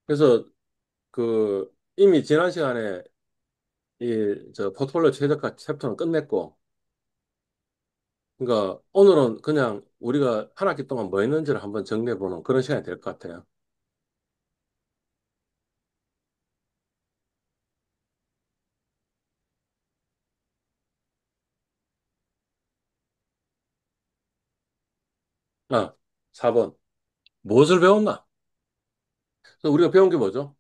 그래서 이미 지난 시간에 저 포트폴리오 최저가 챕터는 끝냈고, 그러니까 오늘은 그냥 우리가 한 학기 동안 뭐 했는지를 한번 정리해보는 그런 시간이 될 것 같아요. 아, 4번. 무엇을 배웠나? 그래서 우리가 배운 게 뭐죠?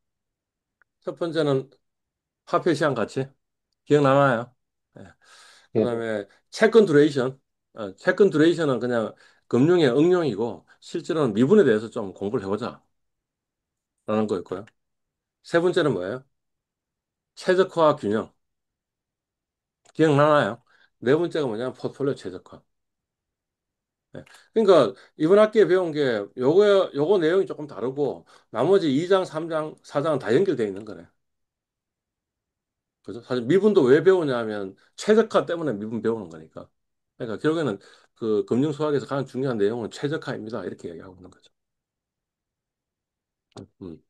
첫 번째는 화폐 시장 가치. 기억나나요? 예. 예, 그다음에 채권 듀레이션. 채권 듀레이션은 그냥 금융의 응용이고 실제로는 미분에 대해서 좀 공부를 해보자라는 거였고요. 세 번째는 뭐예요? 최적화 균형. 기억나나요? 네 번째가 뭐냐면 포트폴리오 최적화. 예. 그러니까 이번 학기에 배운 게 요거 내용이 조금 다르고 나머지 2장, 3장, 4장은 다 연결되어 있는 거네. 그죠? 사실 미분도 왜 배우냐면 최적화 때문에 미분 배우는 거니까. 그러니까 결국에는 그 금융 수학에서 가장 중요한 내용은 최적화입니다. 이렇게 얘기하고 있는 거죠. 음.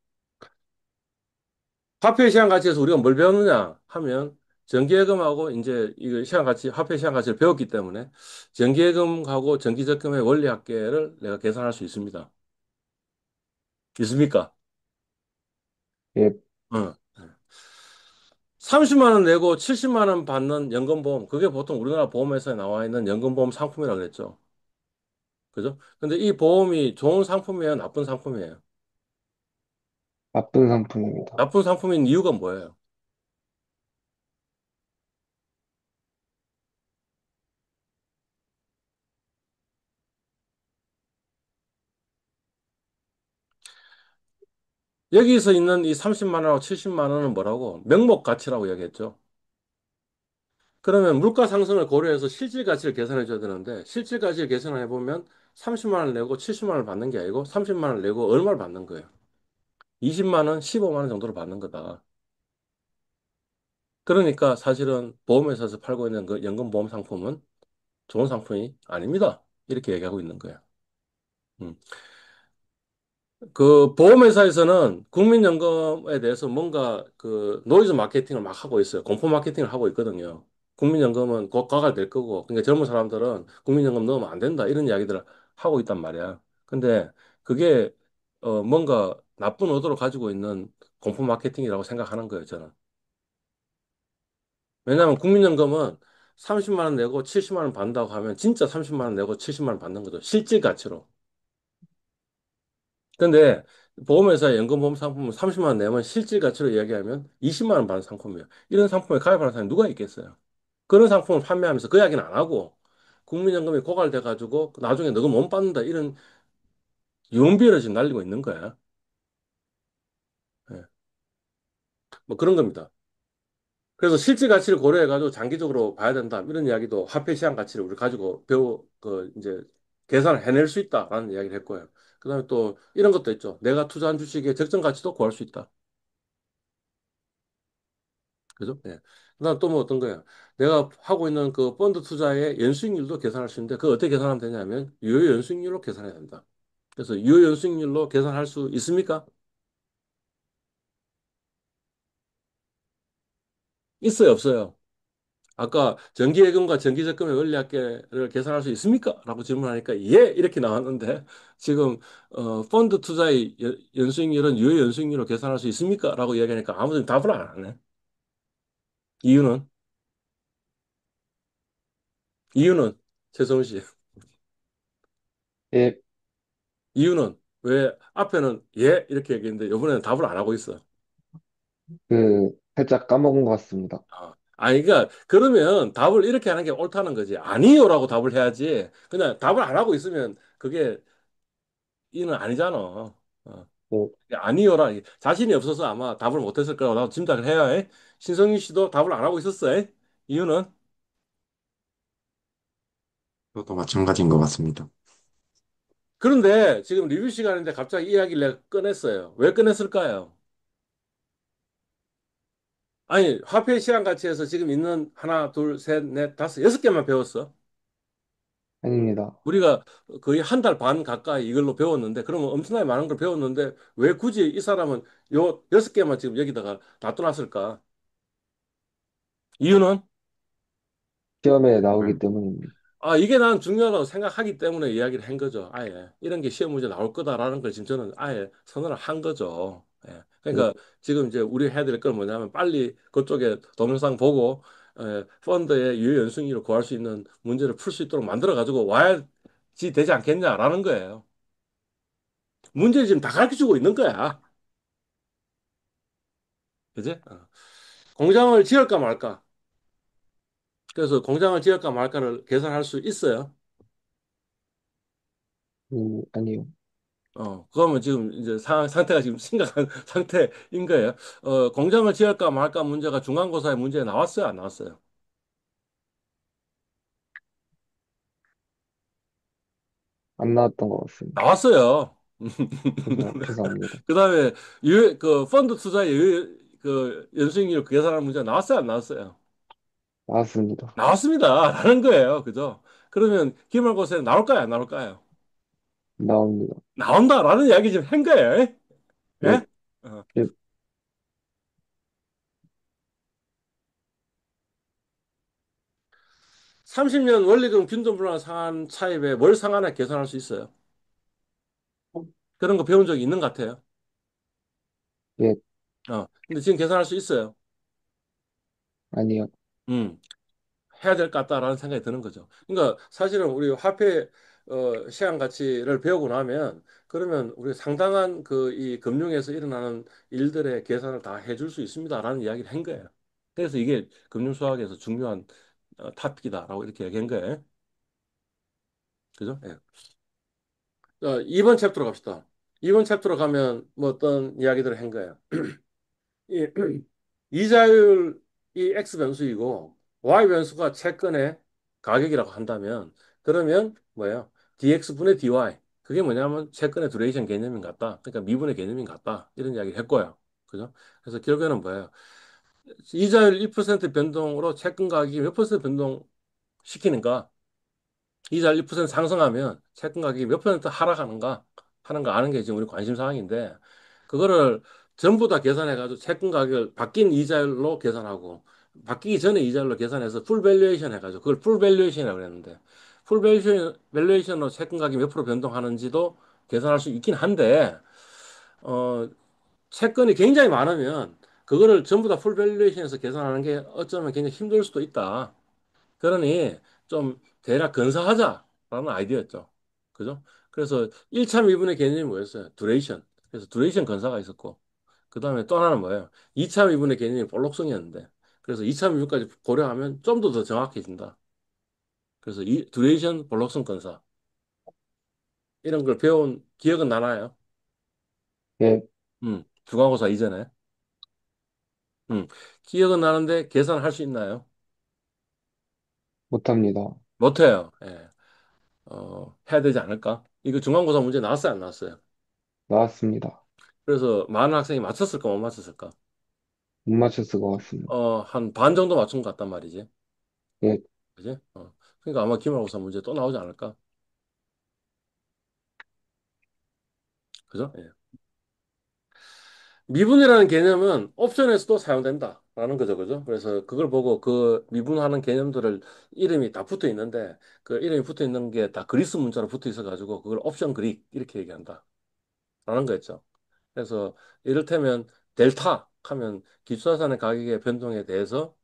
화폐 시장 가치에서 우리가 뭘 배웠느냐 하면 정기예금하고 이제 이거 시장 가치, 화폐 시장 가치를 배웠기 때문에 정기예금하고 정기적금의 원리합계를 내가 계산할 수 있습니다. 있습니까? 예, 어. 30만 원 내고 70만 원 받는 연금보험, 그게 보통 우리나라 보험회사에 나와 있는 연금보험 상품이라고 그랬죠. 그죠? 근데 이 보험이 좋은 상품이에요? 나쁜 상품이에요? 나쁜 상품입니다. 나쁜 상품인 이유가 뭐예요? 여기서 있는 이 30만 원하고 70만 원은 뭐라고? 명목 가치라고 얘기했죠. 그러면 물가 상승을 고려해서 실질 가치를 계산해 줘야 되는데 실질 가치를 계산해 보면 30만 원 내고 70만 원을 받는 게 아니고 30만 원 내고 얼마를 받는 거예요? 20만 원, 15만 원 정도를 받는 거다. 그러니까 사실은 보험회사에서 팔고 있는 그 연금보험 상품은 좋은 상품이 아닙니다. 이렇게 얘기하고 있는 거예요. 음. 그 보험회사에서는 국민연금에 대해서 뭔가 그 노이즈 마케팅을 막 하고 있어요. 공포 마케팅을 하고 있거든요. 국민연금은 곧 가갈될 거고, 그러니까 젊은 사람들은 국민연금 넣으면 안 된다 이런 이야기들을 하고 있단 말이야. 근데 그게 뭔가 나쁜 의도를 가지고 있는 공포 마케팅이라고 생각하는 거예요, 저는. 왜냐하면 국민연금은 30만 원 내고 70만 원 받는다고 하면 진짜 30만 원 내고 70만 원 받는 거죠. 실질 가치로. 근데 보험회사 연금보험 상품은 30만 원 내면 실질 가치로 이야기하면 20만 원 받는 상품이에요. 이런 상품에 가입하는 사람이 누가 있겠어요? 그런 상품을 판매하면서 그 이야기는 안 하고 국민연금이 고갈돼 가지고 나중에 너가 못 받는다 이런 유언비어를 지금 날리고 있는 거야. 예. 뭐 그런 겁니다. 그래서 실질 가치를 고려해 가지고 장기적으로 봐야 된다 이런 이야기도 화폐 시장 가치를 우리 가지고 이제 계산을 해낼 수 있다라는 이야기를 했고요. 그다음에 또 이런 것도 있죠. 내가 투자한 주식의 적정 가치도 구할 수 있다. 그죠? 예. 그다음 또 뭐 어떤 거야? 내가 하고 있는 그 펀드 투자의 연수익률도 계산할 수 있는데 그거 어떻게 계산하면 되냐면 유효 연수익률로 계산해야 된다. 그래서 유효 연수익률로 계산할 수 있습니까? 있어요, 없어요? 아까 정기예금과 정기적금의 원리합계를 계산할 수 있습니까? 라고 질문하니까 예 이렇게 나왔는데 지금 펀드 투자의 연수익률은 유효 연수익률로 계산할 수 있습니까? 라고 이야기하니까 아무도 답을 안 하네. 이유는 이유는 최성훈 씨 예, 이유는 왜 앞에는 예 이렇게 얘기했는데 이번에는 답을 안 하고 있어. 살짝 까먹은 것 같습니다. 아니, 그러니까, 그러면 답을 이렇게 하는 게 옳다는 거지. 아니요라고 답을 해야지. 그냥 답을 안 하고 있으면 그게 이는 아니잖아. 예, 아니요라. 자신이 없어서 아마 답을 못했을 거라고 나도 짐작을 해야 해. 신성윤 씨도 답을 안 하고 있었어. 에? 이유는? 저도 마찬가지인 것 같습니다. 그런데 지금 리뷰 시간인데 갑자기 이야기를 내가 꺼냈어요. 왜 꺼냈을까요? 아니, 화폐 시장 가치에서 지금 있는 하나, 둘, 셋, 넷, 다섯, 여섯 개만 배웠어. 아닙니다. 우리가 거의 한 달 반 가까이 이걸로 배웠는데, 그러면 엄청나게 많은 걸 배웠는데, 왜 굳이 이 사람은 요 6개만 지금 여기다가 놔둬놨을까? 이유는? 시험에 나오기 때문입니다. 아, 이게 난 중요하다고 생각하기 때문에 이야기를 한 거죠. 아예. 이런 게 시험 문제 나올 거다라는 걸 지금 저는 아예 선언을 한 거죠. 예. 예, 그러니까 지금 이제 우리 해야 될 건 뭐냐면 빨리 그쪽에 동영상 보고 펀드의 유효연승률을 구할 수 있는 문제를 풀 수 있도록 만들어 가지고 와야지 되지 않겠냐라는 거예요. 문제 지금 다 가르쳐 주고 있는 거야. 그지? 공장을 지을까 말까? 그래서 공장을 지을까 말까를 계산할 수 있어요. 아니요. 그러면 지금 이제 상태가 지금 심각한 상태인 거예요. 공장을 지을까 말까 문제가 중간고사의 문제에 나왔어요, 안 나왔어요? 안 나왔던 것 같습니다. 나왔어요. 죄송합니다. 그다음에 그 펀드 투자의 그 연수익률 계산하는 문제 나왔어요, 안 나왔어요? 나왔습니다. 나왔습니다. 라는 거예요. 그죠? 그러면 기말고사에 나올까요, 안 나올까요? 나옵니다. 나온다라는 이야기 지금 한 거예요. 예? 예, 예? 어. 예, 30년 원리금 균등분할 상한 차입에 뭘 상한에 계산할 수 있어요? 그런 거 배운 적이 있는 것 같아요. 예, 근데 지금 계산할 수 있어요. 아니요. 음, 해야 될 것 같다라는 생각이 드는 거죠. 그러니까 사실은 우리 화폐 시장 가치를 배우고 나면 그러면 우리 상당한 그 이 금융에서 일어나는 일들의 계산을 다 해줄 수 있습니다라는 이야기를 한 거예요. 그래서 이게 금융 수학에서 중요한 토픽이다라고 이렇게 얘기한 거예요. 그죠? 예. 2번 챕터로 갑시다. 2번 챕터로 가면 뭐 어떤 이야기들을 한 거예요. 이, 이자율이 x 변수이고 y 변수가 채권의 가격이라고 한다면 그러면 뭐예요? dx분의 dy 그게 뭐냐면 채권의 두레이션 개념인 같다. 그러니까 미분의 개념인 같다. 이런 이야기를 했고요. 그죠? 그래서 결국에는 뭐예요? 이자율 1% 변동으로 채권 가격이 몇 퍼센트 변동시키는가? 이자율 1% 상승하면 채권 가격이 몇 퍼센트 하락하는가 하는 거 아는 게 지금 우리 관심 사항인데 그거를 전부 다 계산해가지고 채권 가격을 바뀐 이자율로 계산하고 바뀌기 전에 이자율로 계산해서 풀 밸류에이션 해가지고 그걸 풀 밸류에이션이라고 그랬는데 풀 밸류에이션으로 채권 가격이 몇 프로 변동하는지도 계산할 수 있긴 한데 어, 채권이 굉장히 많으면 그거를 전부 다 풀 밸류에이션에서 계산하는 게 어쩌면 굉장히 힘들 수도 있다. 그러니 좀 대략 근사하자라는 아이디어였죠. 그죠? 그래서 1차 미분의 개념이 뭐였어요? 두레이션. 그래서 두레이션 근사가 있었고, 그 다음에 또 하나는 뭐예요? 2차 미분의 개념이 볼록성이었는데, 그래서 2차 미분까지 고려하면 좀 더 정확해진다. 그래서 이 두레이션 볼록성 근사. 이런 걸 배운 기억은 나나요? 예, 중간고사 이전에. 기억은 나는데 계산할 수 있나요? 못합니다. 못해요. 예. 해야 되지 않을까? 이거 중간고사 문제 나왔어요, 안 나왔어요? 나왔습니다. 그래서 많은 학생이 맞췄을까 못 맞췄을까? 못 맞췄을 것 같습니다. 한 반 정도 맞춘 것 같단 말이지. 예, 그지? 그러니까 아마 기말고사 문제 또 나오지 않을까? 그죠? 예. 미분이라는 개념은 옵션에서도 사용된다라는 거죠. 그죠? 그래서 그걸 보고 그 미분하는 개념들을 이름이 다 붙어 있는데 그 이름이 붙어 있는 게 다 그리스 문자로 붙어 있어 가지고 그걸 옵션 그릭 이렇게 얘기한다라는 거였죠. 그래서 이를테면 델타 하면 기초자산의 가격의 변동에 대해서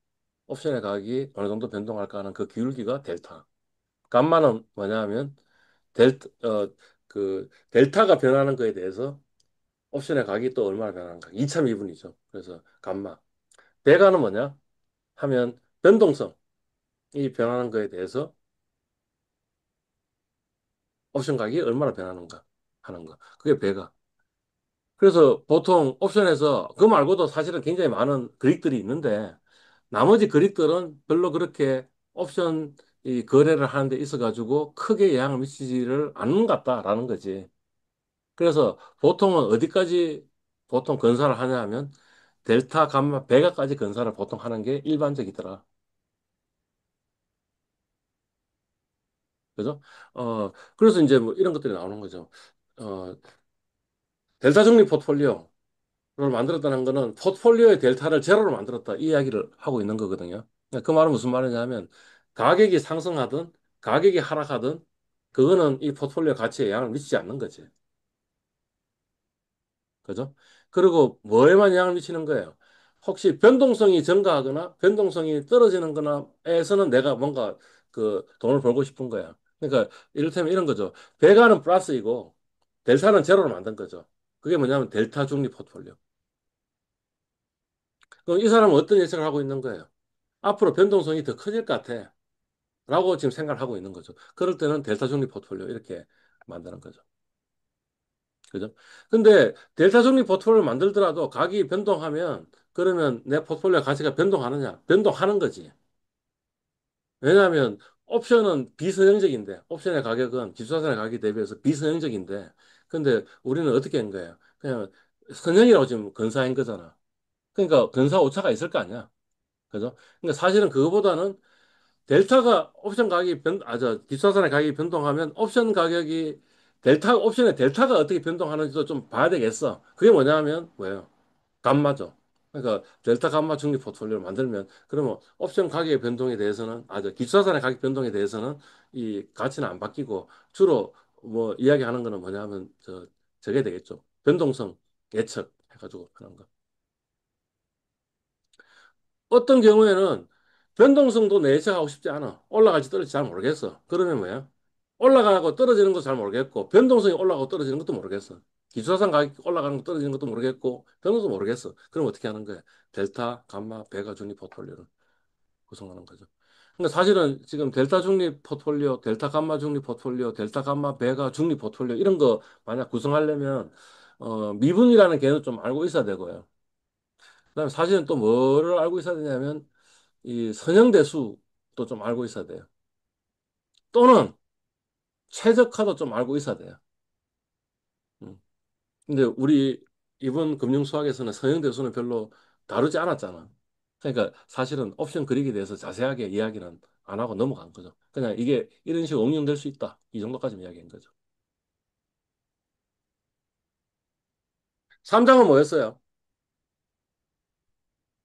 옵션의 가격이 어느 정도 변동할까 하는 그 기울기가 델타. 감마는 뭐냐 하면 델타가 변하는 거에 대해서 옵션의 가격이 또 얼마나 변하는가. 2차 미분이죠. 그래서 감마. 배가는 뭐냐 하면 변동성이 변하는 거에 대해서 옵션 가격이 얼마나 변하는가 하는 거. 그게 배가. 그래서 보통 옵션에서 그 말고도 사실은 굉장히 많은 그릭들이 있는데 나머지 그릭들은 별로 그렇게 옵션 이 거래를 하는 데 있어 가지고 크게 영향을 미치지를 않는 것 같다라는 거지. 그래서 보통은 어디까지 보통 건사를 하냐 하면 델타, 감마, 베가까지 건사를 보통 하는 게 일반적이더라. 그죠? 그래서 이제 뭐 이런 것들이 나오는 거죠. 어, 델타 중립 포트폴리오를 만들었다는 거는 포트폴리오의 델타를 제로로 만들었다. 이 이야기를 하고 있는 거거든요. 그러니까 그 말은 무슨 말이냐면 가격이 상승하든 가격이 하락하든 그거는 이 포트폴리오 가치에 영향을 미치지 않는 거지. 그죠? 그리고 뭐에만 영향을 미치는 거예요? 혹시 변동성이 증가하거나 변동성이 떨어지는 거나에서는 내가 뭔가 그 돈을 벌고 싶은 거야. 그러니까 이를테면 이런 거죠. 베가는 플러스이고 델타는 제로로 만든 거죠. 그게 뭐냐면 델타 중립 포트폴리오. 그럼 이 사람은 어떤 예측을 하고 있는 거예요? 앞으로 변동성이 더 커질 것 같아. 라고 지금 생각을 하고 있는 거죠. 그럴 때는 델타 중립 포트폴리오 이렇게 만드는 거죠. 그죠? 근데 델타 중립 포트폴리오를 만들더라도 가격이 변동하면 그러면 내 포트폴리오 가치가 변동하느냐? 변동하는 거지. 왜냐하면 옵션은 비선형적인데 옵션의 가격은 기술자산의 가격에 대비해서 비선형적인데 근데 우리는 어떻게 한 거예요? 그냥 선형이라고 지금 건사한 거잖아. 그러니까 건사 오차가 있을 거 아니야. 그죠? 그러니까 사실은 그거보다는 델타가 옵션 가격이 기술자산의 가격이 변동하면 옵션 가격이 옵션의 델타가 어떻게 변동하는지도 좀 봐야 되겠어. 그게 뭐냐면 뭐예요? 감마죠. 그러니까 델타 감마 중립 포트폴리오를 만들면 그러면 옵션 가격의 변동에 대해서는 기술자산의 가격 변동에 대해서는 이 가치는 안 바뀌고 주로 뭐 이야기하는 거는 뭐냐면 저게 되겠죠. 변동성 예측 해가지고 하는 거. 어떤 경우에는 변동성도 내 예측하고 싶지 않아. 올라갈지 떨어질지 잘 모르겠어. 그러면 뭐야? 올라가고 떨어지는 것도 잘 모르겠고, 변동성이 올라가고 떨어지는 것도 모르겠어. 기술자산 가격이 올라가는 거 떨어지는 것도 모르겠고, 변동도 모르겠어. 그럼 어떻게 하는 거야? 델타, 감마, 베가 중립 포트폴리오를 구성하는 거죠. 그러니까 사실은 지금 델타 중립 포트폴리오, 델타 감마 중립 포트폴리오, 델타 감마 베가 중립 포트폴리오 이런 거 만약 구성하려면 미분이라는 개념 좀 알고 있어야 되고요. 그다음에 사실은 또 뭐를 알고 있어야 되냐면 이 선형대수도 좀 알고 있어야 돼요. 또는 최적화도 좀 알고 있어야 돼요. 음. 근데 우리 이번 금융 수학에서는 선형대수는 별로 다루지 않았잖아. 그러니까 사실은 옵션 그리기에 대해서 자세하게 이야기는 안 하고 넘어간 거죠. 그냥 이게 이런 식으로 응용될 수 있다. 이 정도까지 이야기한 거죠. 3장은 뭐였어요?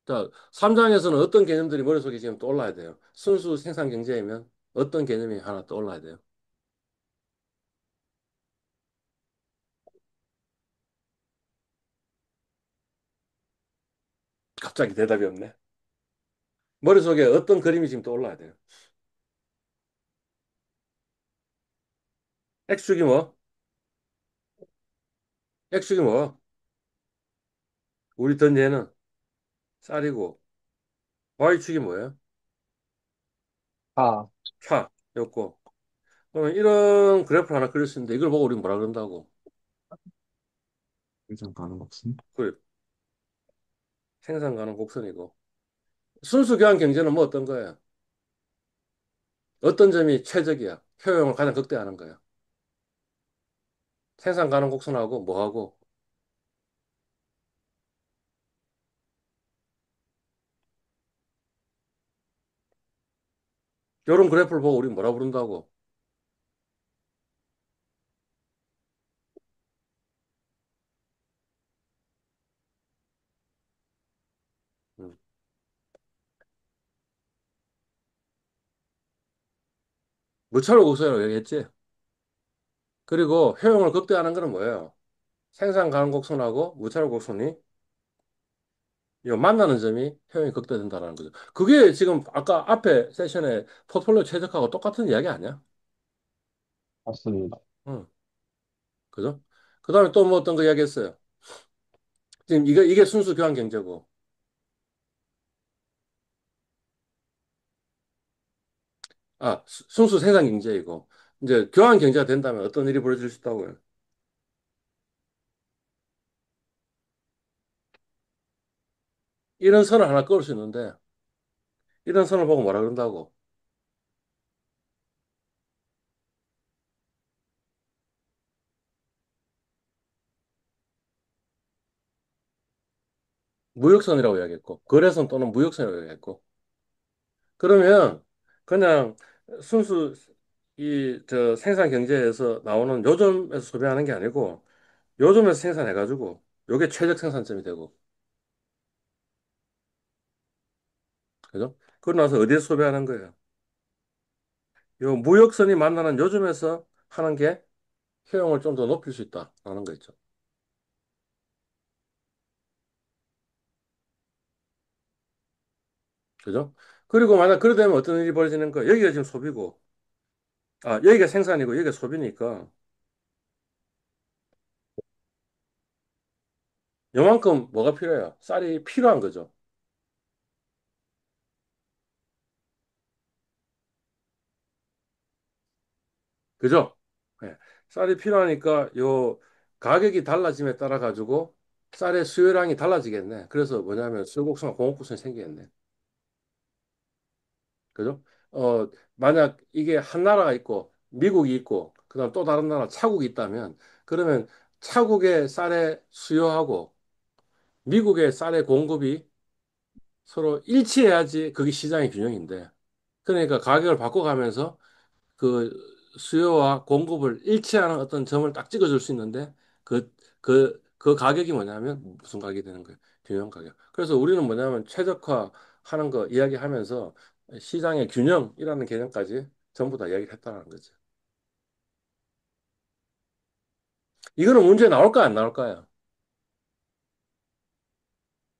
자, 3장에서는 어떤 개념들이 머릿속에 지금 떠올라야 돼요. 순수 생산 경제이면 어떤 개념이 하나 떠올라야 돼요. 갑자기 대답이 없네. 머릿속에 어떤 그림이 지금 떠올라야 돼요. X축이 뭐? X축이 뭐? 우리 던 얘는 쌀이고 Y축이 뭐예요? 아, 차였고 그러면 이런 그래프를 하나 그릴 수 있는데 이걸 보고 우리 뭐라 그런다고? 생산 가능 없음. 그 생산 가능 곡선이고 순수 교환 경제는 뭐 어떤 거예요? 어떤 점이 최적이야? 효용을 가장 극대화하는 거야. 생산 가능 곡선하고 뭐하고 이런 그래프를 보고 우리 뭐라 부른다고? 음. 무차로 곡선이라고 얘기했지? 그리고 효용을 극대화하는 거는 뭐예요? 생산 가능 곡선하고 무차로 곡선이 이 만나는 점이 효용이 극대화된다는 거죠. 그게 지금 아까 앞에 세션에 포트폴리오 최적화하고 똑같은 이야기 아니야? 맞습니다. 응, 그죠? 그 다음에 또 뭐 어떤 거 이야기했어요? 지금 이게 순수 교환 경제고, 순수 생산 경제이고, 이제 교환 경제가 된다면 어떤 일이 벌어질 수 있다고요? 이런 선을 하나 그을 수 있는데, 이런 선을 보고 뭐라 그런다고? 무역선이라고 이야기했고, 거래선 또는 무역선이라고 이야기했고, 그러면 그냥 순수 저 생산 경제에서 나오는 요점에서 소비하는 게 아니고 요점에서 생산해가지고 요게 최적 생산점이 되고, 그죠? 그러고 나서 어디에 소비하는 거예요? 요 무역선이 만나는 요점에서 하는 게 효용을 좀 더 높일 수 있다라는 거 있죠. 그죠? 그리고 만약 그러되면 어떤 일이 벌어지는 거예요? 여기가 지금 소비고, 여기가 생산이고 여기가 소비니까 요만큼 뭐가 필요해요? 쌀이 필요한 거죠. 그죠? 예. 쌀이 필요하니까 요 가격이 달라짐에 따라 가지고 쌀의 수요량이 달라지겠네. 그래서 뭐냐면 수요곡선과 공급곡선이 생기겠네. 그죠? 만약 이게 한 나라가 있고 미국이 있고 그다음 또 다른 나라 차국이 있다면 그러면 차국의 쌀의 수요하고 미국의 쌀의 공급이 서로 일치해야지 그게 시장의 균형인데, 그러니까 가격을 바꿔가면서 그 수요와 공급을 일치하는 어떤 점을 딱 찍어줄 수 있는데, 그 가격이 뭐냐면 무슨 가격이 되는 거예요? 균형 가격. 그래서 우리는 뭐냐면 최적화하는 거 이야기하면서 시장의 균형이라는 개념까지 전부 다 이야기를 했다는 거죠. 이거는 문제 나올까 안 나올까요?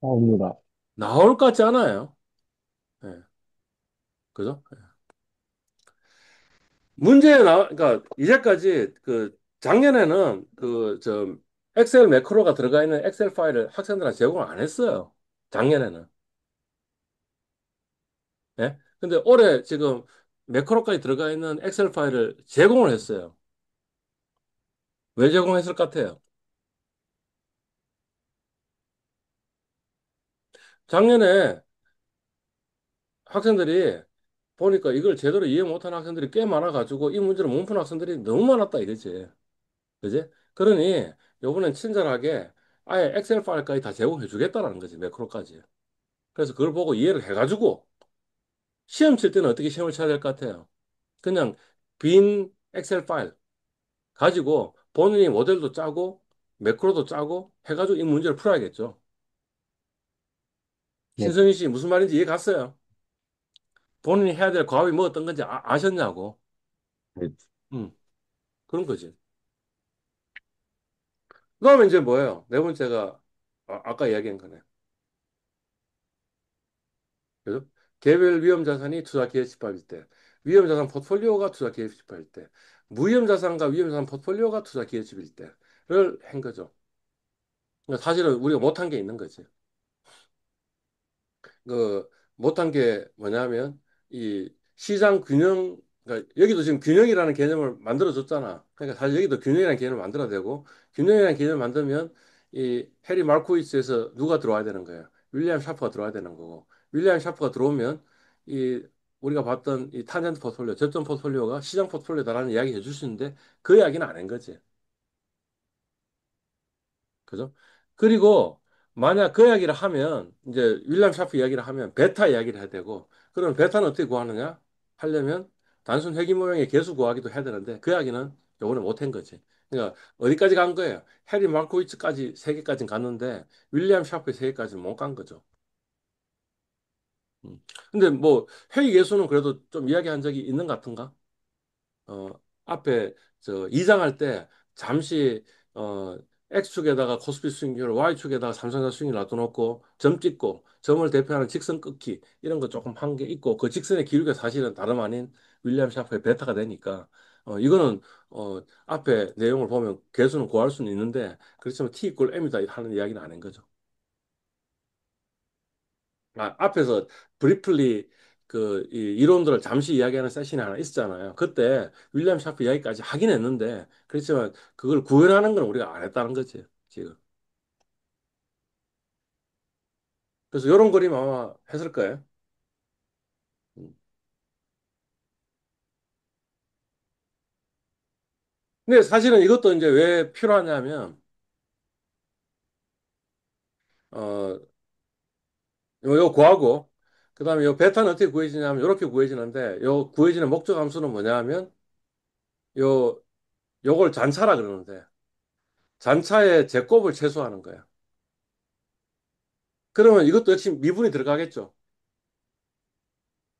나옵니다. 나올 것 같지 않아요? 예, 그죠? 그러니까 이제까지 그 작년에는 엑셀 매크로가 들어가 있는 엑셀 파일을 학생들한테 제공을 안 했어요. 작년에는. 예? 근데 올해 지금 매크로까지 들어가 있는 엑셀 파일을 제공을 했어요. 왜 제공했을 것 같아요? 작년에 학생들이 보니까 이걸 제대로 이해 못하는 학생들이 꽤 많아가지고 이 문제를 못 푸는 학생들이 너무 많았다 이거지. 그지? 그러니 요번엔 친절하게 아예 엑셀 파일까지 다 제공해 주겠다라는 거지, 매크로까지. 그래서 그걸 보고 이해를 해가지고 시험 칠 때는 어떻게 시험을 쳐야 될 것 같아요? 그냥 빈 엑셀 파일 가지고 본인이 모델도 짜고 매크로도 짜고 해가지고 이 문제를 풀어야겠죠. 네. 신성희 씨 무슨 말인지 이해 갔어요? 본인이 해야 될 과업이 뭐 어떤 건지 아셨냐고. 네. 음, 그런 거지. 그다음에 이제 뭐예요? 네 번째가 아까 이야기한 거네. 그죠? 개별 위험 자산이 투자 기회 집합일 때, 위험 자산 포트폴리오가 투자 기회 집합일 때, 무위험 자산과 위험 자산 포트폴리오가 투자 기회 집일 때를 한 거죠. 그러니까 사실은 우리가 못한 게 있는 거지. 그 못한 게 뭐냐면 이 시장 균형, 그러니까 여기도 지금 균형이라는 개념을 만들어 줬잖아. 그러니까 사실 여기도 균형이라는 개념을 만들어야 되고, 균형이라는 개념을 만들면 이 해리 말코이츠에서 누가 들어와야 되는 거야? 윌리엄 샤프가 들어와야 되는 거고, 윌리엄 샤프가 들어오면 이 우리가 봤던 이 탄젠트 포트폴리오, 저점 포트폴리오가 시장 포트폴리오다라는 이야기 해줄 수 있는데 그 이야기는 안 한 거지. 그죠? 그리고 만약 그 이야기를 하면 이제 윌리엄 샤프 이야기를 하면 베타 이야기를 해야 되고, 그러면 베타는 어떻게 구하느냐? 하려면 단순 회귀 모형의 개수 구하기도 해야 되는데 그 이야기는 요번에 못한 거지. 그러니까 어디까지 간 거예요? 해리 말코이츠까지 세 개까지 갔는데 윌리엄 샤프의 세 개까지는 못 간 거죠. 음. 근데 뭐 회귀 개수는 그래도 좀 이야기한 적이 있는 것 같은가? 어, 앞에 이장할 때 잠시 어, X축에다가 코스피 수익률, Y축에다가 삼성전자 수익률 놔둬놓고 점 찍고 점을 대표하는 직선 끊기 이런 거 조금 한 게 있고, 그 직선의 기울기가 사실은 다름 아닌 윌리엄 샤프의 베타가 되니까 이거는 앞에 내용을 보면 개수는 구할 수는 있는데 그렇지만 T 이퀄 M이다 하는 이야기는 아닌 거죠. 앞에서 브리플리 이 이론들을 잠시 이야기하는 세션이 하나 있었잖아요. 그때 윌리엄 샤프 이야기까지 하긴 했는데 그렇지만 그걸 구현하는 건 우리가 안 했다는 거지 지금. 그래서 이런 그림 아마 했을 거예요. 음. 근데 사실은 이것도 이제 왜 필요하냐면 어 요 구하고 그다음에 요 베타는 어떻게 구해지냐면 이렇게 구해지는데 요 구해지는 목적 함수는 뭐냐면 요 요걸 잔차라 그러는데 잔차의 제곱을 최소화하는 거야. 그러면 이것도 역시 미분이 들어가겠죠.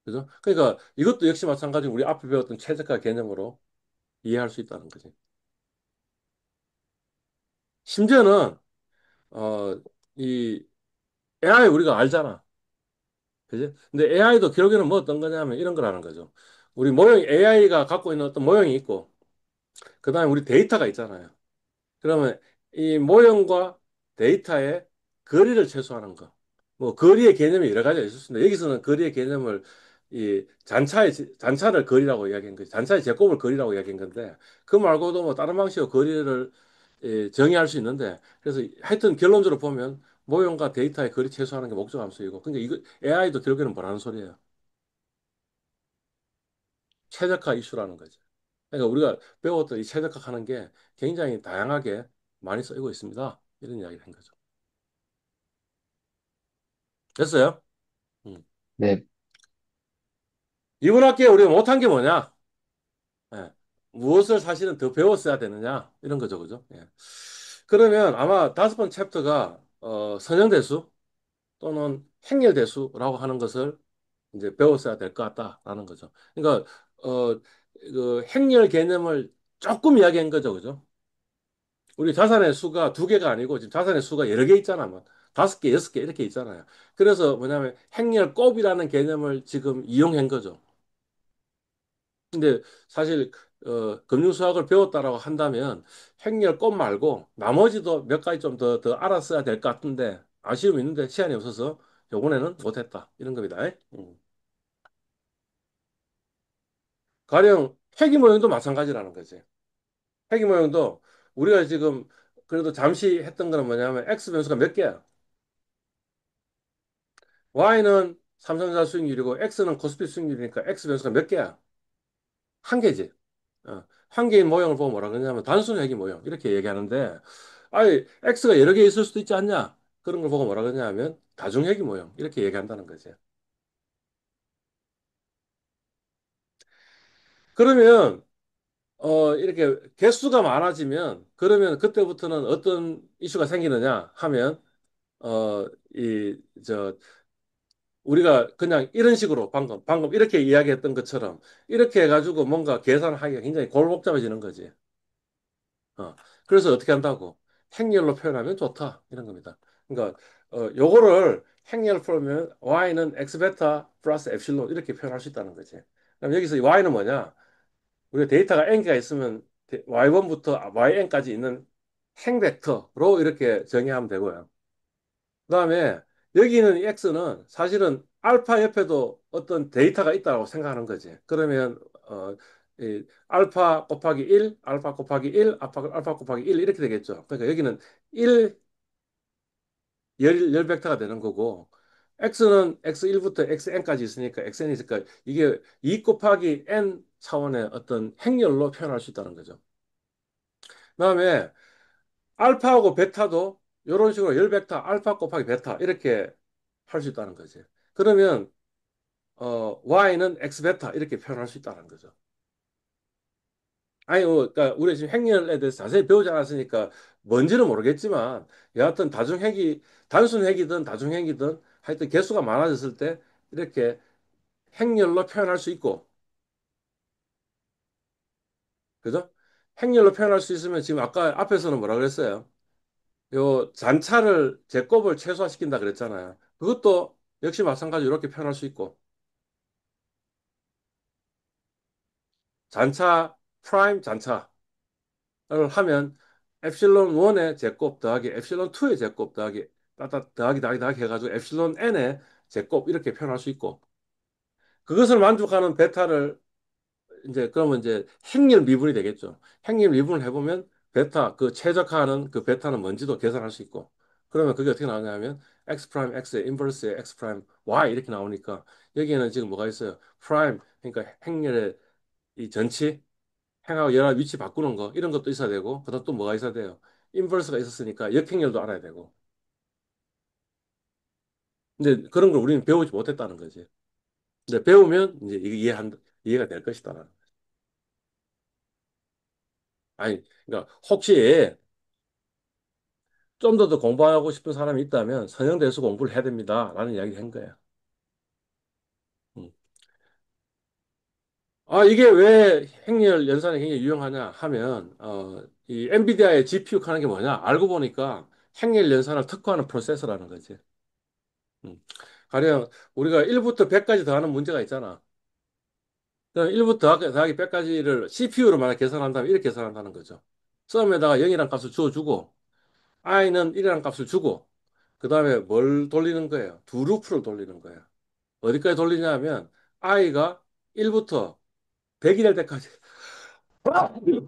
그죠? 그러니까 이것도 역시 마찬가지로 우리 앞에 배웠던 최적화 개념으로 이해할 수 있다는 거지. 심지어는 어, 이 AI 우리가 알잖아. 그지? 근데 AI도 결국에는 뭐 어떤 거냐면 이런 거라는 거죠. 우리 모형 AI가 갖고 있는 어떤 모형이 있고 그다음에 우리 데이터가 있잖아요. 그러면 이 모형과 데이터의 거리를 최소화하는 거. 뭐 거리의 개념이 여러 가지가 있을 수 있는데 여기서는 거리의 개념을 이 잔차를 거리라고 이야기한 거지. 잔차의 제곱을 거리라고 이야기한 건데 그 말고도 뭐 다른 방식으로 거리를 정의할 수 있는데 그래서 하여튼 결론적으로 보면 모형과 데이터의 거리 최소화하는 게 목적 함수이고 그러니까 이거 AI도 결국에는 뭐라는 소리예요? 최적화 이슈라는 거죠. 그러니까 우리가 배웠던 이 최적화하는 게 굉장히 다양하게 많이 쓰이고 있습니다. 이런 이야기를 한 거죠. 됐어요? 음. 네, 이번 학기에 우리가 못한 게 뭐냐? 예. 무엇을 사실은 더 배웠어야 되느냐? 이런 거죠, 그죠? 예. 그러면 아마 다섯 번 챕터가 선형대수 또는 행렬대수라고 하는 것을 이제 배웠어야 될 것 같다라는 거죠. 그러니까 그 행렬 개념을 조금 이야기한 거죠, 그죠? 우리 자산의 수가 두 개가 아니고 지금 자산의 수가 여러 개 있잖아. 뭐 다섯 개, 여섯 개 이렇게 있잖아요. 그래서 뭐냐면 행렬곱이라는 개념을 지금 이용한 거죠. 근데 사실 금융수학을 배웠다라고 한다면 행렬곱 말고 나머지도 몇 가지 좀 더 알았어야 될 것 같은데 아쉬움이 있는데 시간이 없어서 요번에는 못했다. 이런 겁니다. 음. 가령 회귀 모형도 마찬가지라는 거지. 회귀 모형도 우리가 지금 그래도 잠시 했던 거는 뭐냐면 x 변수가 몇 개야? Y는 삼성전자 수익률이고 X는 코스피 수익률이니까 X 변수가 몇 개야? 한 개지. 한 개의 모형을 보고 뭐라 그러냐면 단순 회귀 모형 이렇게 얘기하는데 아니 X가 여러 개 있을 수도 있지 않냐? 그런 걸 보고 뭐라 그러냐면 다중 회귀 모형 이렇게 얘기한다는 거지. 그러면 이렇게 개수가 많아지면 그러면 그때부터는 어떤 이슈가 생기느냐 하면 저 우리가 그냥 이런 식으로 방금 이렇게 이야기했던 것처럼 이렇게 해가지고 뭔가 계산하기가 굉장히 골복잡해지는 거지. 어. 그래서 어떻게 한다고? 행렬로 표현하면 좋다. 이런 겁니다. 그러니까 요거를 행렬로 풀면 y는 x 베타 플러스 엡실론 이렇게 표현할 수 있다는 거지. 그럼 여기서 이 y는 뭐냐? 우리가 데이터가 n개가 있으면 y1부터 yn까지 있는 행벡터로 이렇게 정의하면 되고요. 그다음에 여기는 이 x는 사실은 알파 옆에도 어떤 데이터가 있다고 생각하는 거지. 그러면 알파 곱하기 1, 알파 곱하기 1, 알파 곱하기 1 이렇게 되겠죠. 그러니까 여기는 1, 열 벡터가 되는 거고 x는 x1부터 xn까지 있으니까 xn이 있으니까 이게 2 곱하기 n 차원의 어떤 행렬로 표현할 수 있다는 거죠. 그다음에 알파하고 베타도 이런 식으로 열 벡터 알파 곱하기 베타 이렇게 할 수 있다는 거지. 그러면 y는 x 베타 이렇게 표현할 수 있다는 거죠. 아니, 그러니까 우리 지금 행렬에 대해서 자세히 배우지 않았으니까 뭔지는 모르겠지만 여하튼 다중행이 단순 행이든 다중행이든 하여튼 개수가 많아졌을 때 이렇게 행렬로 표현할 수 있고 그죠? 행렬로 표현할 수 있으면 지금 아까 앞에서는 뭐라 그랬어요? 요 잔차를 제곱을 최소화시킨다 그랬잖아요. 그것도 역시 마찬가지로 이렇게 표현할 수 있고 잔차 프라임 잔차 를 하면 엡실론 1의 제곱 더하기 엡실론 2의 제곱 더하기 더하기 해가지고 엡실론 n의 제곱 이렇게 표현할 수 있고 그것을 만족하는 베타를 이제 그러면 이제 행렬 미분이 되겠죠. 행렬 미분을 해보면 베타 그 최적화하는 그 베타는 뭔지도 계산할 수 있고 그러면 그게 어떻게 나오냐면 x 프라임 x의 인버스의 x 프라임 y 이렇게 나오니까 여기에는 지금 뭐가 있어요? 프라임 그러니까 행렬의 이 전치 행하고 여러 위치 바꾸는 거 이런 것도 있어야 되고 그다음 또 뭐가 있어야 돼요? 인버스가 있었으니까 역행렬도 알아야 되고 근데 그런 걸 우리는 배우지 못했다는 거지. 근데 배우면 이제 이해가 될 것이다. 아니, 그러니까 혹시 좀 더 공부하고 싶은 사람이 있다면 선형대수 공부를 해야 됩니다. 라는 이야기를 한 거예요. 음. 아, 이게 왜 행렬 연산이 굉장히 유용하냐 하면, 이 엔비디아의 GPU 하는 게 뭐냐? 알고 보니까 행렬 연산을 특화하는 프로세서라는 거지. 음. 가령 우리가 1부터 100까지 더하는 문제가 있잖아. 그럼 1부터 더하기 100까지를 CPU로 만약 계산한다면 이렇게 계산한다는 거죠. 썸에다가 0이라는 값을 주어주고, i는 1이라는 값을 주고, 그 다음에 뭘 돌리는 거예요? 두 루프를 돌리는 거예요. 어디까지 돌리냐 하면, i가 1부터 100이 될 때까지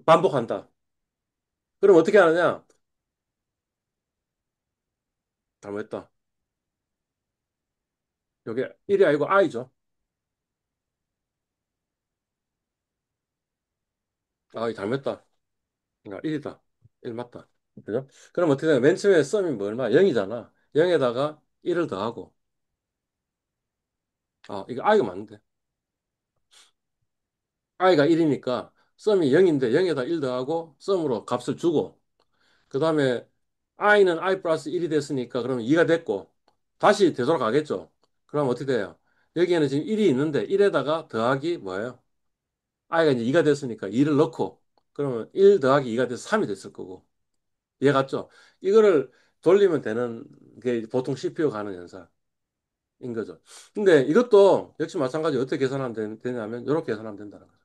반복한다. 그럼 어떻게 하느냐? 잘못했다. 여기 1이 아니고 i죠. 아, 이거 잘못했다. 그러니까 1이다. 1 맞다. 그죠? 그럼 어떻게 되냐? 맨 처음에 썸이 뭐 얼마? 0이잖아. 0에다가 1을 더하고, 이거 i가 맞는데. i가 1이니까 썸이 0인데 0에다 1 더하고 썸으로 값을 주고, 그 다음에 i는 i 플러스 1이 됐으니까 그러면 2가 됐고, 다시 되돌아가겠죠. 그럼 어떻게 돼요? 여기에는 지금 1이 있는데 1에다가 더하기 뭐예요? i가 이제 2가 됐으니까 2를 넣고, 그러면 1 더하기 2가 돼서 3이 됐을 거고. 이해 갔죠? 이거를 돌리면 되는 게 보통 CPU가 하는 현상인 거죠. 근데 이것도 역시 마찬가지 어떻게 계산하면 되냐면 이렇게 계산하면 된다는 거죠.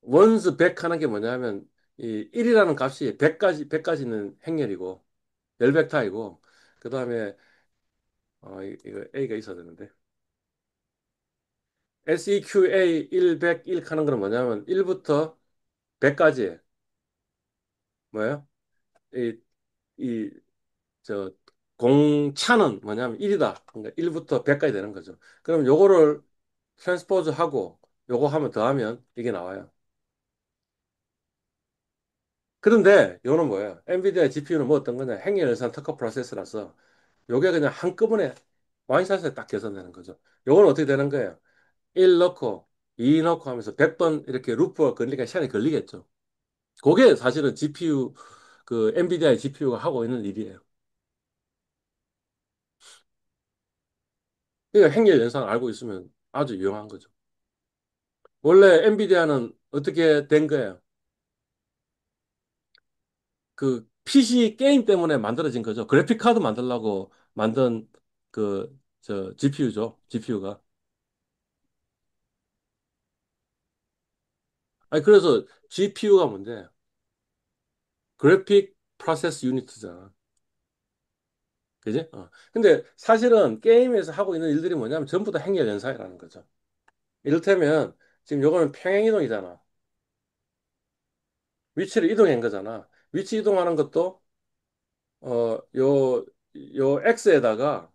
원스 100 하는 게 뭐냐면 이 1이라는 값이 100까지는 행렬이고 열벡터이고 그다음에 이거 A가 있어야 되는데 SEQA 1, 100, 1 하는 거는 뭐냐면 1부터 100까지 뭐예요? 이, 이, 저, 공차는 뭐냐면 1이다. 그러니까 1부터 100까지 되는 거죠. 그럼 요거를 트랜스포즈 하고 요거 하면 더하면 이게 나와요. 그런데 요거는 뭐예요? 엔비디아 GPU는 뭐 어떤 거냐? 행렬연산 특화 프로세스라서 요게 그냥 한꺼번에 완샷에 딱 개선되는 거죠. 요거는 어떻게 되는 거예요? 1 넣고 2 넣고 하면서 100번 이렇게 루프가 걸리니까 시간이 걸리겠죠. 그게 사실은 GPU 그 엔비디아의 GPU가 하고 있는 일이에요. 그러니까 행렬 연산을 알고 있으면 아주 유용한 거죠. 원래 엔비디아는 어떻게 된 거예요? 그 PC 게임 때문에 만들어진 거죠. 그래픽 카드 만들려고 만든 GPU죠. GPU가. 아니 그래서 GPU가 뭔데? 그래픽 프로세스 유니트잖아. 그지? 근데 사실은 게임에서 하고 있는 일들이 뭐냐면 전부 다 행렬 연산이라는 거죠. 이를테면 지금 요거는 평행이동이잖아. 위치를 이동한 거잖아. 위치 이동하는 것도 요 X에다가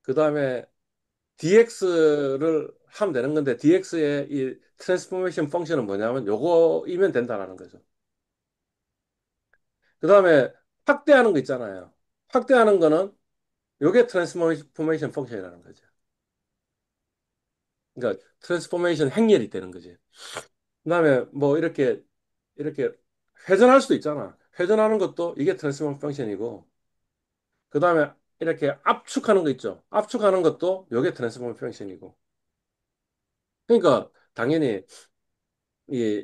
그 다음에 DX를 하면 되는 건데 DX의 이 트랜스포메이션 펑션은 뭐냐면 요거이면 된다라는 거죠. 그 다음에 확대하는 거 있잖아요. 확대하는 거는 요게 트랜스포메이션 펑션이라는 거죠. 그러니까 트랜스포메이션 행렬이 되는 거지. 그다음에 뭐 이렇게 회전할 수도 있잖아. 회전하는 것도 이게 트랜스포메이션 펑션이고 그다음에 이렇게 압축하는 거 있죠. 압축하는 것도 요게 트랜스포메이션 펑션이고. 그러니까 당연히 이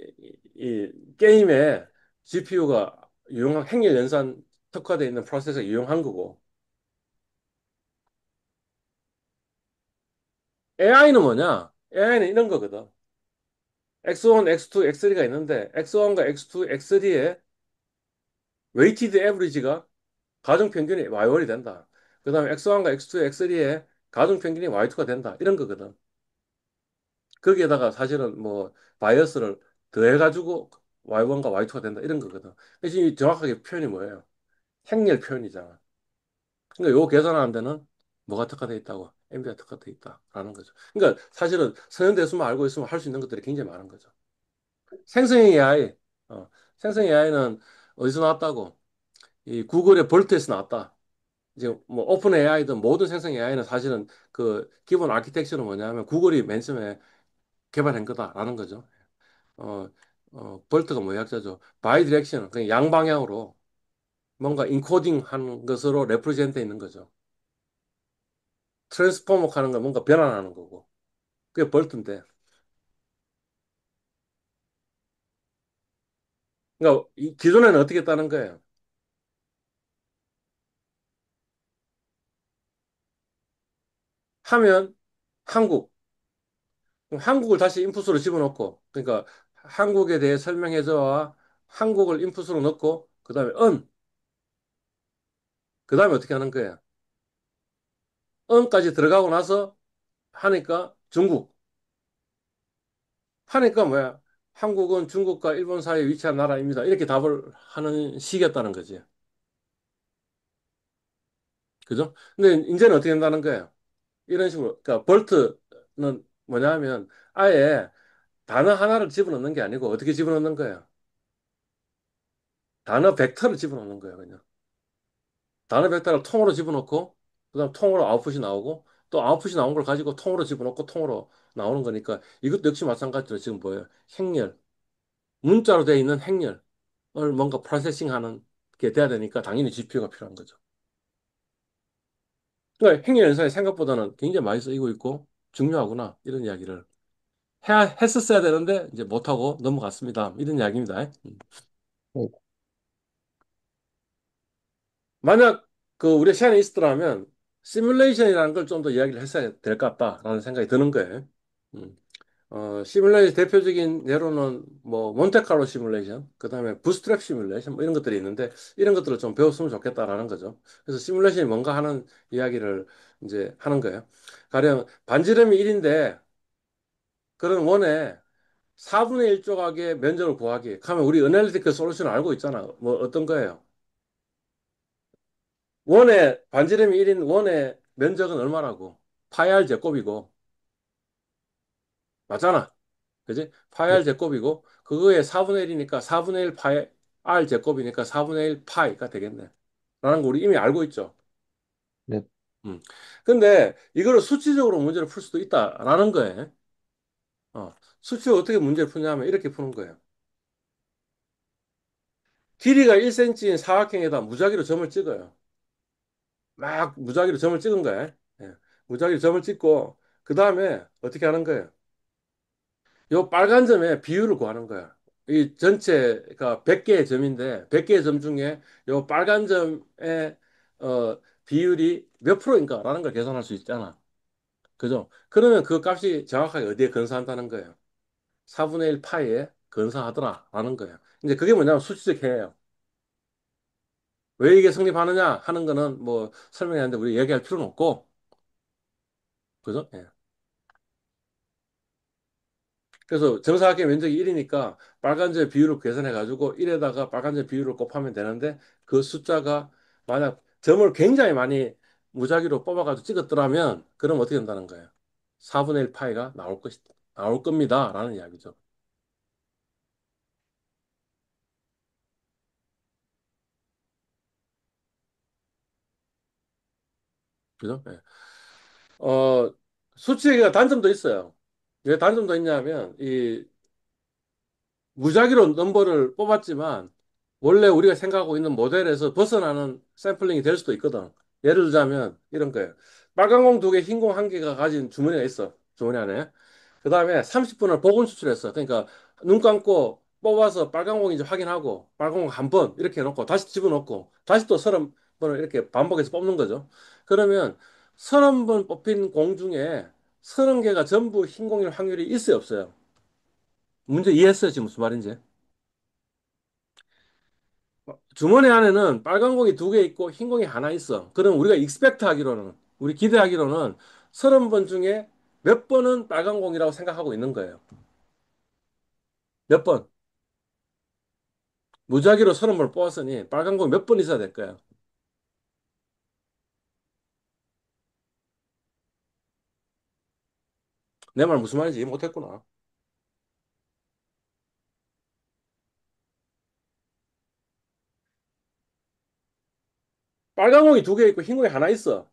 게임에 GPU가 유용한 행렬 연산 특화되어 있는 프로세서가 유용한 거고 AI는 뭐냐? AI는 이런 거거든. X1, X2, X3가 있는데 X1과 X2, X3의 웨이티드 에버리지가 가중 평균이 Y1이 된다. 그다음에 X1과 X2, X3의 가중 평균이 Y2가 된다. 이런 거거든. 거기에다가 사실은 뭐 바이어스를 더해가지고 Y1과 Y2가 된다. 이런 거거든. 그래서 이 정확하게 표현이 뭐예요? 행렬 표현이잖아. 그러니까 요 계산하는 데는 뭐가 특화되어 있다고? 엔비디아 특화되어 있다라는 거죠. 그러니까 사실은 선형대수만 알고 있으면 할 수 있는 것들이 굉장히 많은 거죠. 생성 AI, 생성 AI는 어디서 나왔다고? 이 구글의 볼트에서 나왔다. 이제 뭐 오픈 AI든 모든 생성 AI는 사실은 그 기본 아키텍처는 뭐냐면 구글이 맨 처음에 개발한 거다라는 거죠. 어, 볼트가 뭐 약자죠. 바이 디렉션, 그냥 양방향으로 뭔가 인코딩 하는 것으로 레프리젠트 있는 거죠. 트랜스포머 하는 건 뭔가 변환하는 거고. 그게 볼트인데. 그러니까 기존에는 어떻게 했다는 거예요? 하면 한국, 그럼 한국을 다시 인풋으로 집어넣고, 그러니까 한국에 대해 설명해줘와 한국을 인풋으로 넣고, 그 다음에 그 다음에 어떻게 하는 거예요? 은까지 들어가고 나서 하니까 중국. 하니까 뭐야? 한국은 중국과 일본 사이에 위치한 나라입니다. 이렇게 답을 하는 식이었다는 거지. 그죠? 근데 이제는 어떻게 된다는 거예요? 이런 식으로. 그러니까 볼트는 뭐냐면 아예 단어 하나를 집어넣는 게 아니고 어떻게 집어넣는 거예요? 단어 벡터를 집어넣는 거예요, 그냥. 단어 벡터를 통으로 집어넣고 그다음 통으로 아웃풋이 나오고 또 아웃풋이 나온 걸 가지고 통으로 집어넣고 통으로 나오는 거니까 이것도 역시 마찬가지로 지금 뭐예요? 행렬. 문자로 되어 있는 행렬을 뭔가 프로세싱하는 게 돼야 되니까 당연히 GPU가 필요한 거죠. 그러니까 행렬 연산이 생각보다는 굉장히 많이 쓰이고 있고 중요하구나 이런 이야기를 했었어야 되는데 이제 못하고 넘어갔습니다. 이런 이야기입니다. 네, 만약 그 우리가 시간이 있었더라면 시뮬레이션이라는 걸 좀 더 이야기를 했어야 될 것 같다라는 생각이 드는 거예요. 음. 시뮬레이션 대표적인 예로는 뭐 몬테카를로 시뮬레이션, 그다음에 부스트랩 시뮬레이션 뭐 이런 것들이 있는데 이런 것들을 좀 배웠으면 좋겠다라는 거죠. 그래서 시뮬레이션이 뭔가 하는 이야기를 이제 하는 거예요. 가령 반지름이 1인데 그런 원에 4분의 1 조각의 면적을 구하기. 하면 우리 어널리티컬 솔루션을 알고 있잖아. 뭐 어떤 거예요? 원의 반지름이 1인 원의 면적은 얼마라고? 파이 r 제곱이고 맞잖아. 그지? 파이 네, r 제곱이고 그거의 4분의 1이니까 4분의 1 파이 r 제곱이니까 4분의 1 파이가 되겠네. 라는 거 우리 이미 알고 있죠. 네, 음. 근데 이거를 수치적으로 문제를 풀 수도 있다라는 거예요. 수치로 어떻게 문제를 푸냐면 이렇게 푸는 거예요. 길이가 1cm인 사각형에다 무작위로 점을 찍어요. 막 무작위로 점을 찍은 거예요. 예. 무작위로 점을 찍고 그 다음에 어떻게 하는 거예요? 요 빨간 점의 비율을 구하는 거야. 이 전체가 100개의 점인데 100개의 점 중에 요 빨간 점의 비율이 몇 프로인가라는 걸 계산할 수 있잖아. 그죠? 그러면 그 값이 정확하게 어디에 근사한다는 거예요. 4분의 1 파이에 근사하더라라는 거예요. 이제 그게 뭐냐면 수치적 해예요. 왜 이게 성립하느냐 하는 거는 뭐 설명했는데 우리 얘기할 필요는 없고 그죠? 예. 그래서 정사각형 면적이 1이니까 빨간점 비율을 계산해가지고 1에다가 빨간점 비율을 곱하면 되는데 그 숫자가 만약 점을 굉장히 많이 무작위로 뽑아가지고 찍었더라면 그럼 어떻게 된다는 거예요? 4분의 1 파이가 나올 겁니다. 라는 이야기죠. 그죠? 예. 어, 수치가 단점도 있어요. 왜 단점도 있냐면 이 무작위로 넘버를 뽑았지만 원래 우리가 생각하고 있는 모델에서 벗어나는 샘플링이 될 수도 있거든. 예를 들자면 이런 거예요. 빨간 공 두 개, 흰 공 한 개가 가진 주머니가 있어. 주머니 안에. 그 다음에 30분을 보건 수출했어. 그러니까 눈 감고 뽑아서 빨간 공인지 확인하고 빨간 공 한 번 이렇게 해놓고 다시 집어넣고 다시 또 30번을 이렇게 반복해서 뽑는 거죠. 그러면 30번 뽑힌 공 중에 30개가 전부 흰 공일 확률이 있어요, 없어요? 문제 이해했어요, 지금 무슨 말인지? 주머니 안에는 빨간 공이 두 개 있고 흰 공이 하나 있어. 그럼 우리가 익스펙트 하기로는, 우리 기대하기로는 30번 중에 몇 번은 빨간 공이라고 생각하고 있는 거예요. 몇 번? 무작위로 30번을 뽑았으니 빨간 공이 몇 번 있어야 될 거야. 내 말 무슨 말인지 이해 못했구나. 빨간 공이 두 개 있고 흰 공이 하나 있어.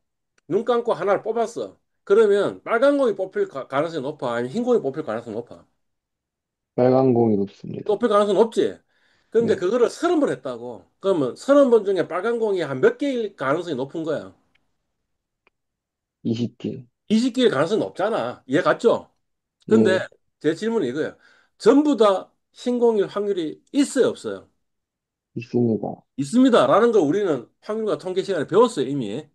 눈 감고 하나를 뽑았어. 그러면 빨간 공이 뽑힐 가능성이 높아? 아니면 흰 공이 뽑힐 가능성이 높아? 빨간 공이 높습니다. 좁힐 가능성은 없지. 근데 네, 그거를 30번 했다고. 그러면 30번 중에 빨간 공이 한 몇 개일 가능성이 높은 거야? 20개. 20개일 가능성이 높잖아. 이해 갔죠? 근데 네, 제 질문은 이거예요. 전부 다 신공일 확률이 있어요, 없어요? 있습니다. 있습니다라는 걸 우리는 확률과 통계 시간에 배웠어요, 이미.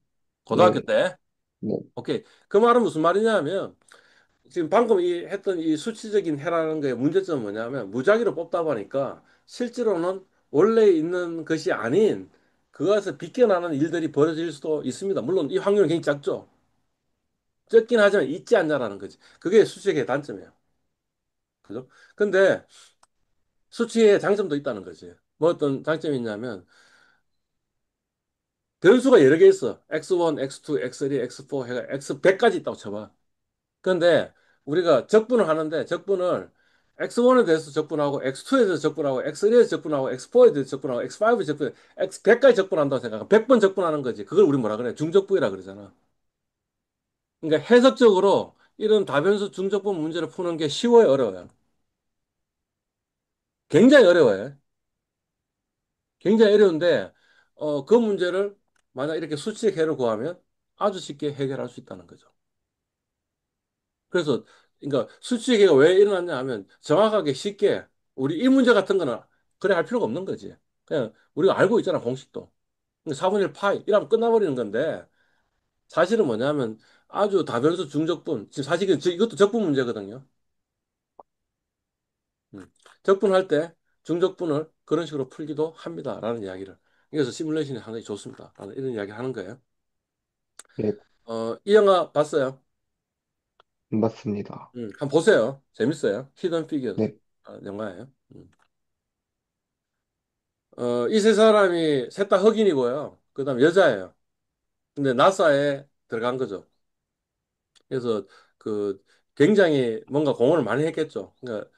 고등학교 네, 때. 네, 오케이. 그 말은 무슨 말이냐면 지금 방금 했던 이 수치적인 해라는 거의 문제점은 뭐냐면 무작위로 뽑다 보니까 실제로는 원래 있는 것이 아닌 그것에서 비껴나는 일들이 벌어질 수도 있습니다. 물론 이 확률은 굉장히 작죠. 적긴 하지만 있지 않냐라는 거지. 그게 수치의 단점이에요. 그죠? 근데 수치의 장점도 있다는 거지. 뭐 어떤 장점이 있냐면 변수가 여러 개 있어. X1, X2, X3, X4 해가 X100까지 있다고 쳐봐. 그런데 우리가 적분을 하는데 적분을 X1에 대해서 적분하고 X2에 대해서 적분하고 X3에 대해서 적분하고 X4에 대해서 적분하고 X5에 적분, X100까지 적분한다고 생각하면 100번 적분하는 거지. 그걸 우리 뭐라 그래? 중적분이라 그러잖아. 그러니까 해석적으로 이런 다변수 중적분 문제를 푸는 게 쉬워요, 어려워요? 굉장히 어려워요. 굉장히 어려운데 그 문제를 만약 이렇게 수치의 해를 구하면 아주 쉽게 해결할 수 있다는 거죠. 그래서 그러니까 수치계가 왜 일어났냐 하면 정확하게 쉽게 우리 이 문제 같은 거는 그래 할 필요가 없는 거지. 그냥 우리가 알고 있잖아 공식도. 4분의 1 파이 이러면 끝나버리는 건데 사실은 뭐냐면 아주 다변수 중적분 지금 사실은 이것도 적분 문제거든요. 음. 적분할 때 중적분을 그런 식으로 풀기도 합니다라는 이야기를 그래서 시뮬레이션이 상당히 좋습니다. 라는 이런 이야기를 하는 거예요. 네, 이 영화 봤어요? 맞습니다. 한번 보세요. 재밌어요. 히든 피겨스 네, 영화예요. 이 세 사람이 셋 다 흑인이고요. 그다음 여자예요. 근데 나사에 들어간 거죠. 그래서 그 굉장히 뭔가 공헌을 많이 했겠죠. 그러니까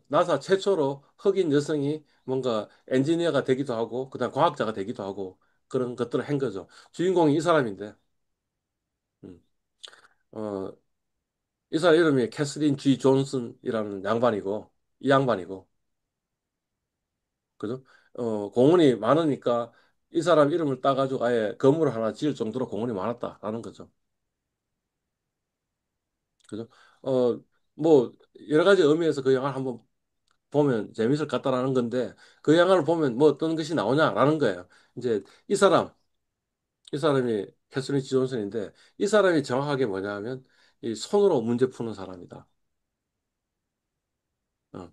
나사 최초로 흑인 여성이 뭔가 엔지니어가 되기도 하고, 그다음 과학자가 되기도 하고 그런 것들을 한 거죠. 주인공이 이 사람인데, 음, 어, 이 사람 이름이 캐스린 G 존슨이라는 양반이고, 이 양반이고, 그죠? 공헌이 많으니까 이 사람 이름을 따가지고 아예 건물을 하나 지을 정도로 공헌이 많았다라는 거죠. 그죠? 어, 뭐, 여러 가지 의미에서 그 영화를 한번 보면 재밌을 것 같다라는 건데, 그 영화를 보면 뭐 어떤 것이 나오냐라는 거예요. 이제 이 사람이 캐서린 지 존슨인데, 이 사람이 정확하게 뭐냐 하면, 이 손으로 문제 푸는 사람이다. 어.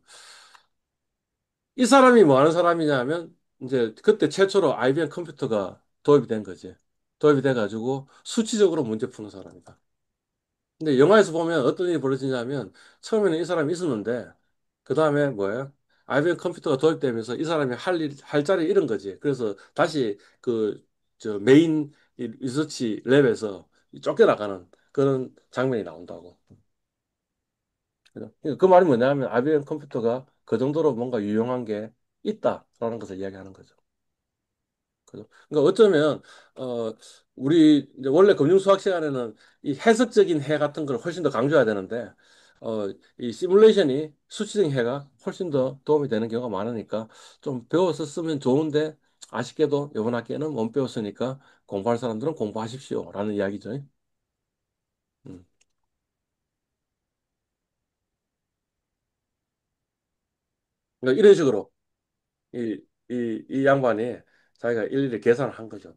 이 사람이 뭐 하는 사람이냐 하면, 이제 그때 최초로 IBM 컴퓨터가 도입이 된 거지. 도입이 돼가지고 수치적으로 문제 푸는 사람이다. 근데 영화에서 보면 어떤 일이 벌어지냐면 처음에는 이 사람이 있었는데 그 다음에 뭐예요? IBM 컴퓨터가 도입되면서 이 사람이 할 자리 잃은 거지. 그래서 다시 저 메인 이 리서치 랩에서 쫓겨나가는 그런 장면이 나온다고. 그러니까 그 말이 뭐냐면 IBM 컴퓨터가 그 정도로 뭔가 유용한 게 있다라는 것을 이야기하는 거죠. 그죠? 그러니까 어쩌면 어 우리 이제 원래 금융수학 시간에는 이 해석적인 해 같은 걸 훨씬 더 강조해야 되는데 이 시뮬레이션이 수치적인 해가 훨씬 더 도움이 되는 경우가 많으니까 좀 배워서 쓰면 좋은데 아쉽게도 이번 학기에는 못 배웠으니까 공부할 사람들은 공부하십시오라는 이야기죠. 음. 그러니까 이런 식으로 이 양반이 자기가 일일이 계산을 한 거죠.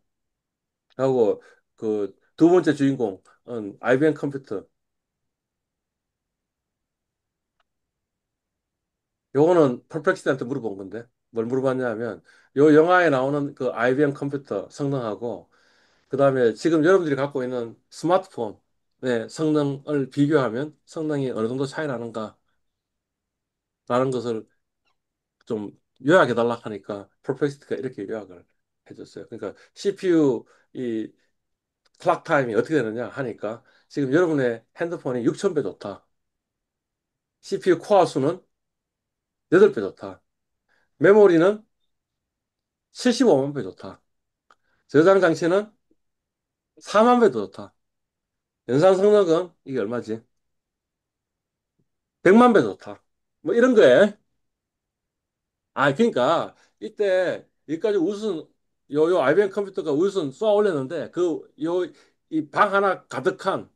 하고 그 두 번째 주인공은 IBM 컴퓨터 요거는 퍼플렉시티한테 물어본 건데 뭘 물어봤냐면 요 영화에 나오는 그 IBM 컴퓨터 성능하고 그다음에 지금 여러분들이 갖고 있는 스마트폰의 성능을 비교하면 성능이 어느 정도 차이 나는가라는 것을 좀 요약해 달라 하니까 퍼플렉시티가 이렇게 요약을 해줬어요. 그러니까 CPU 이 클락 타임이 어떻게 되느냐 하니까 지금 여러분의 핸드폰이 6000배 좋다. CPU 코어 수는 8배 좋다. 메모리는 75만 배 좋다. 저장 장치는 4만 배 더 좋다. 연산 성능은 이게 얼마지? 100만 배 더 좋다. 뭐 이런 거에. 아, 그러니까 이때 여기까지 우선 요 IBM 컴퓨터가 우선 쏘아 올렸는데 그 요 이 방 하나 가득한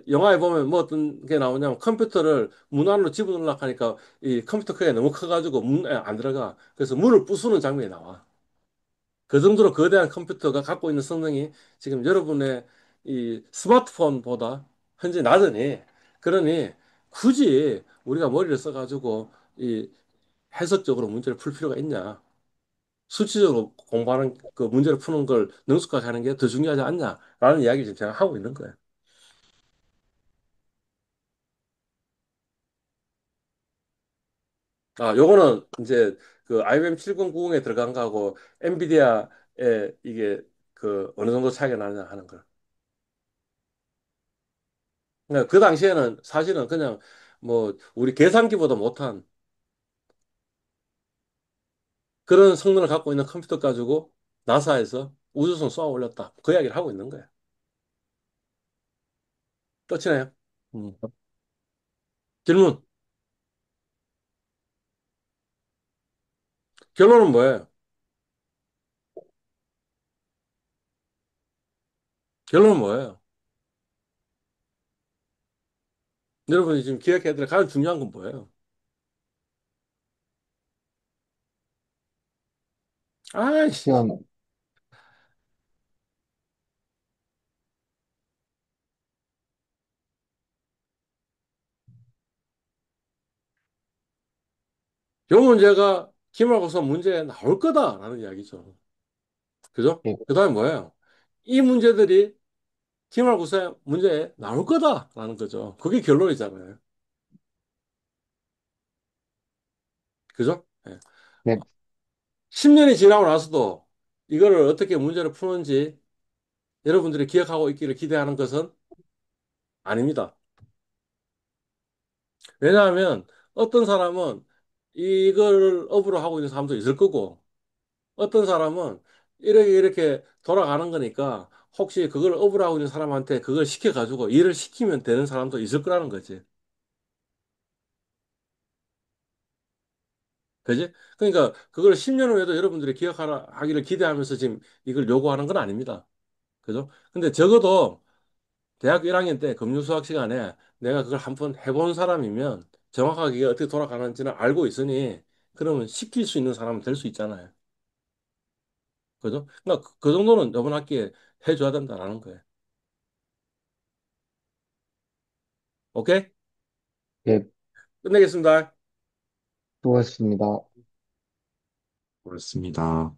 영화에 보면 뭐 어떤 게 나오냐면 컴퓨터를 문 안으로 집어넣으려고 하니까 이 컴퓨터 크기가 너무 커가지고 문에 안 들어가. 그래서 문을 부수는 장면이 나와. 그 정도로 거대한 컴퓨터가 갖고 있는 성능이 지금 여러분의 이 스마트폰보다 현재 낮으니, 그러니 굳이 우리가 머리를 써가지고 이 해석적으로 문제를 풀 필요가 있냐? 수치적으로 공부하는 그 문제를 푸는 걸 능숙하게 하는 게 더 중요하지 않냐라는 이야기를 지금 제가 하고 있는 거예요. 아, 요거는 이제 그 IBM 7090에 들어간 거하고 엔비디아에 이게 그 어느 정도 차이가 나느냐 하는 거. 그러니까 그 당시에는 사실은 그냥 뭐 우리 계산기보다 못한 그런 성능을 갖고 있는 컴퓨터 가지고 나사에서 우주선 쏘아 올렸다. 그 이야기를 하고 있는 거예요. 끝이네요. 음. 질문. 결론은 뭐예요? 결론은 뭐예요? 여러분이 지금 기억해야 될 가장 중요한 건 뭐예요? 아이씨, 시간, 요 문제가 기말고사 문제에 나올 거다라는 이야기죠. 그죠? 예, 그 다음에 뭐예요? 이 문제들이 기말고사 문제에 나올 거다라는 거죠. 그게 결론이잖아요. 그죠? 예. 네, 10년이 지나고 나서도 이거를 어떻게 문제를 푸는지 여러분들이 기억하고 있기를 기대하는 것은 아닙니다. 왜냐하면 어떤 사람은 이걸 업으로 하고 있는 사람도 있을 거고, 어떤 사람은 이렇게 이렇게 돌아가는 거니까 혹시 그걸 업으로 하고 있는 사람한테 그걸 시켜가지고 일을 시키면 되는 사람도 있을 거라는 거지. 그지? 그러니까 그걸 10년 후에도 여러분들이 기억하기를 기대하면서 지금 이걸 요구하는 건 아닙니다. 그죠? 근데 적어도 대학교 1학년 때 금융수학 시간에 내가 그걸 한번 해본 사람이면 정확하게 이게 어떻게 돌아가는지는 알고 있으니 그러면 시킬 수 있는 사람은 될 수 있잖아요. 그죠? 그러니까 그 정도는 이번 학기에 해줘야 된다라는 거예요. 오케이? 예, 끝내겠습니다. 수고하셨습니다. 그렇습니다.